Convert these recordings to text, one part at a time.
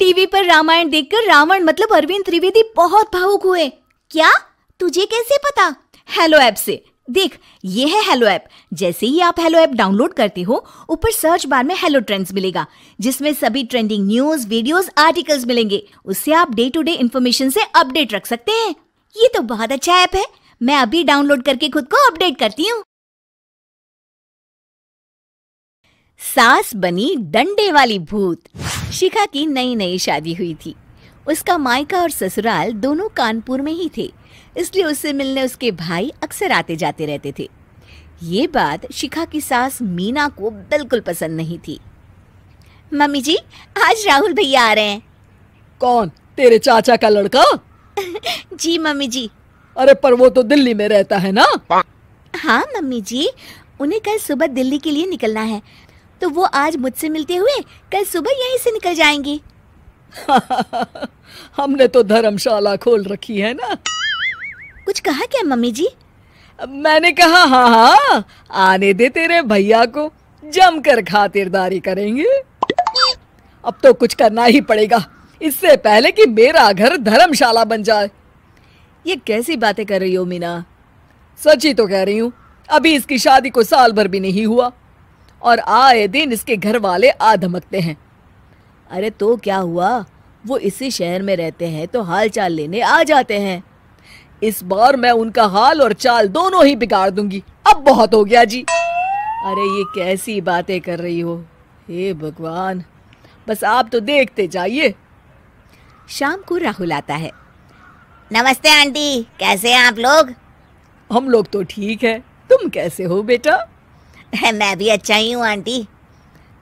TV पर रामायण देखकर रावण मतलब अरविंद त्रिवेदी बहुत भावुक हुए। क्या? तुझे कैसे पता? हेलो ऐप से। देख, ये है हेलो ऐप। जैसे ही आप हेलो ऐप डाउनलोड करते हो, ऊपर सर्च बार में हेलो ट्रेंड्स मिलेगा, जिसमें सभी ट्रेंडिंग न्यूज, वीडियोस, आर्टिकल्स मिलेंगे। उससे आप डे टू डे इन्फॉर्मेशन से अपडेट रख सकते हैं। ये तो बहुत अच्छा ऐप है। मैं अभी डाउनलोड करके खुद को अपडेट करती हूँ। सास बनी डंडे वाली भूत। शिखा की नई नई शादी हुई थी। उसका मायका और ससुराल दोनों कानपुर में ही थे, इसलिए उससे मिलने उसके भाई अक्सर आते जाते रहते थे। ये बात शिखा की सास मीना को बिल्कुल पसंद नहीं थी। मम्मी जी, आज राहुल भैया आ रहे हैं। कौन? तेरे चाचा का लड़का? जी मम्मी जी। अरे पर वो तो दिल्ली में रहता है ना? हाँ मम्मी जी, उन्हें कल सुबह दिल्ली के लिए निकलना है, तो वो आज मुझसे मिलते हुए कल सुबह यहीं से निकल जाएंगे। हमने तो धर्मशाला खोल रखी है ना। कुछ कहा क्या मम्मी जी? मैंने कहा हाँ हाँ, आने दे तेरे भैया को, जमकर खातिरदारी करेंगे। अब तो कुछ करना ही पड़ेगा, इससे पहले कि मेरा घर धर्मशाला बन जाए। ये कैसी बातें कर रही हो मीना? सच ही तो कह रही हूँ। अभी इसकी शादी को साल भर भी नहीं हुआ और आए दिन इसके घर वाले आ धमकते हैं। अरे तो क्या हुआ, वो इसी शहर में रहते हैं तो हाल चाल लेने आ जाते हैं। इस बार मैं उनका हाल और चाल दोनों ही बिगाड़ दूंगी। अब बहुत हो गया जी। अरे ये कैसी बातें कर रही हो? हे भगवान, बस आप तो देखते जाइए। शाम को राहुल आता है। नमस्ते आंटी, कैसे हैं आप लोग? हम लोग तो ठीक है, तुम कैसे हो बेटा? मैं भी अच्छा ही हूँ आंटी।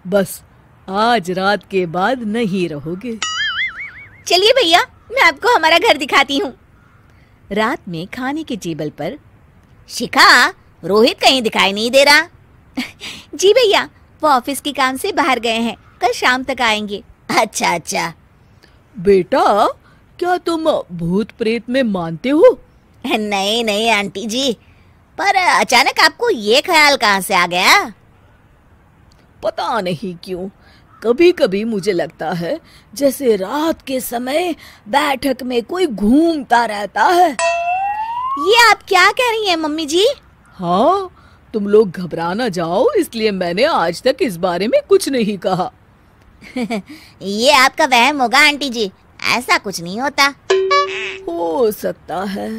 बस आज रात के बाद नहीं रहोगे। चलिए भैया, मैं आपको हमारा घर दिखाती हूँ। रात में खाने के टेबल पर शिखा, रोहित कहीं दिखाई नहीं दे रहा। जी भैया, वो ऑफिस के काम से बाहर गए हैं, कल शाम तक आएंगे। अच्छा अच्छा। बेटा, क्या तुम भूत प्रेत में मानते हो? नहीं नहीं आंटी जी, पर अचानक आपको ये ख्याल कहाँ से आ गया? पता नहीं क्यों, कभी कभी मुझे लगता है जैसे रात के समय बैठक में कोई घूमता रहता है। ये आप क्या कह रही हैं मम्मी जी? हाँ, तुम लोग घबरा ना जाओ, इसलिए मैंने आज तक इस बारे में कुछ नहीं कहा। ये आपका वहम होगा आंटी जी, ऐसा कुछ नहीं होता। हो सकता है।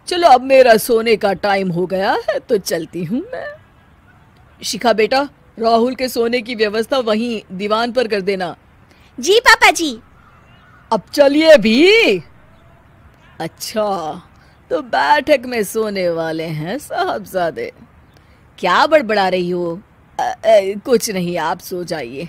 चलो अब मेरा सोने का टाइम हो गया है तो चलती हूँ मैं। शिखा बेटा, राहुल के सोने की व्यवस्था वहीं दीवान पर कर देना। जी पापा जी। अब चलिए भी। अच्छा, तो बैठक में सोने वाले हैं साहबजादे। क्या बड़बड़ा रही हो? कुछ नहीं, आप सो जाइए।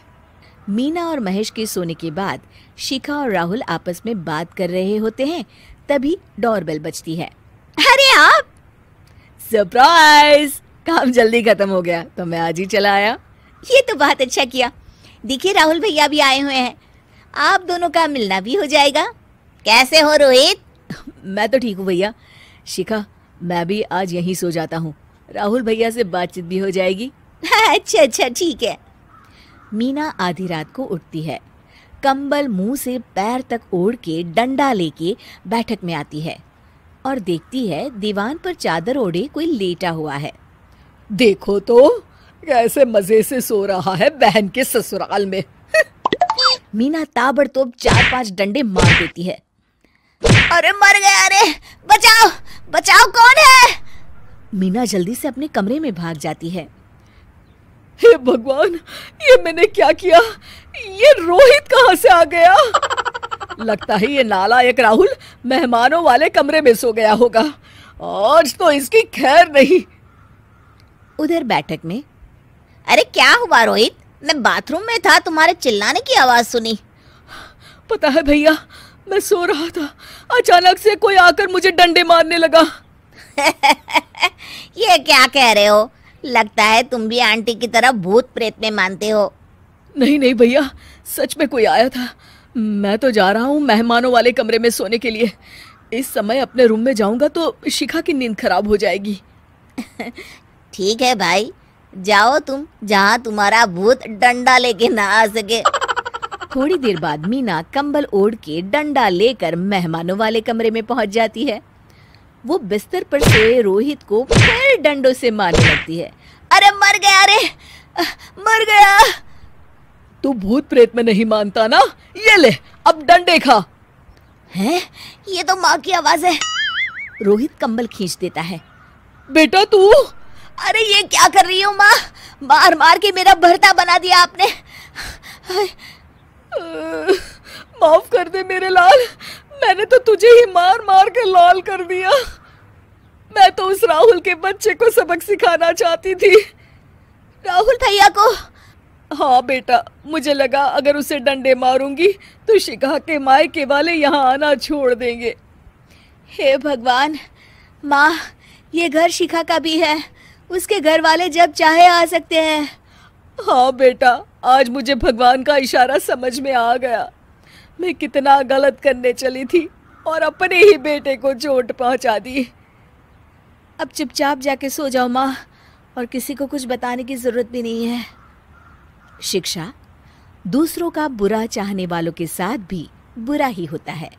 मीना और महेश के सोने के बाद शिखा और राहुल आपस में बात कर रहे होते हैं, तभी डोरबेल बजती है। अरे आप! सरप्राइज! काम जल्दी खत्म हो गया तो मैं आज ही चला आया। ये तो बहुत अच्छा किया। देखिए राहुल भैया भी आए हुए हैं, आप दोनों का मिलना भी हो जाएगा। कैसे हो रोहित? मैं तो ठीक हूँ भैया। शिखा, मैं भी आज यहीं सो जाता हूँ, राहुल भैया से बातचीत भी हो जाएगी। अच्छा अच्छा, ठीक है। मीना आधी रात को उठती है, कंबल मुंह से पैर तक ओढ़ के डंडा लेके बैठक में आती है और देखती है दीवान पर चादर ओढ़े कोई लेटा हुआ है। देखो तो कैसे मजे से सो रहा है बहन के ससुराल में। मीना ताबड़तोड़ 4-5 डंडे मार देती है। अरे मर गया! अरे बचाओ बचाओ, कौन है? मीना जल्दी से अपने कमरे में भाग जाती है। हे भगवान, ये मैंने क्या किया? ये रोहित कहाँ से आ गया? लगता है ये नालायक राहुल मेहमानों वाले कमरे में सो गया होगा। आज तो इसकी खैर नहीं। उधर बैठक में, अरे क्या हुआ रोहित? मैं बाथरूम में था, तुम्हारे चिल्लाने की आवाज सुनी। पता है भैया, मैं सो रहा था, अचानक से कोई आकर मुझे डंडे मारने लगा। ये क्या कह रहे हो? लगता है तुम भी आंटी की तरह भूत प्रेत में मानते हो। नहीं नहीं भैया, सच में कोई आया था। मैं तो जा रहा हूँ मेहमानों वाले कमरे में सोने के लिए। इस समय अपने रूम में जाऊंगा तो शिखा की नींद खराब हो जाएगी। ठीक है भाई, जाओ तुम, जहाँ तुम्हारा भूत डंडा लेके ना आ सके। थोड़ी देर बाद मीना कंबल ओढ़ के डंडा लेकर मेहमानों वाले कमरे में पहुंच जाती है। वो बिस्तर पर सोए रोहित को फिर डंडों से मारने लगती है। अरे मर गया, अरे मर गया। तू भूत प्रेत में नहीं मानता ना, ये ले अब डंडे खा। हैं? ये तो माँ की आवाज है। रोहित कंबल खींच देता है। बेटा तू? अरे ये क्या कर रही हो माँ? मार मार के मेरा भरता बना दिया आपने। माफ कर दे मेरे लाल, मैंने तो तुझे ही मार मार के लाल कर दिया। मैं तो उस राहुल के बच्चे को सबक सिखाना चाहती थी। राहुल भैया को? हाँ बेटा, मुझे लगा अगर उसे डंडे मारूंगी तो शिखा के मायके वाले यहाँ आना छोड़ देंगे। हे भगवान, माँ ये घर शिखा का भी है, उसके घर वाले जब चाहे आ सकते हैं। हाँ बेटा, आज मुझे भगवान का इशारा समझ में आ गया। मैं कितना गलत करने चली थी और अपने ही बेटे को चोट पहुंचा दी। अब चुपचाप जाके सो जाओ माँ, और किसी को कुछ बताने की जरूरत भी नहीं है। शिक्षा दूसरों का बुरा चाहने वालों के साथ भी बुरा ही होता है।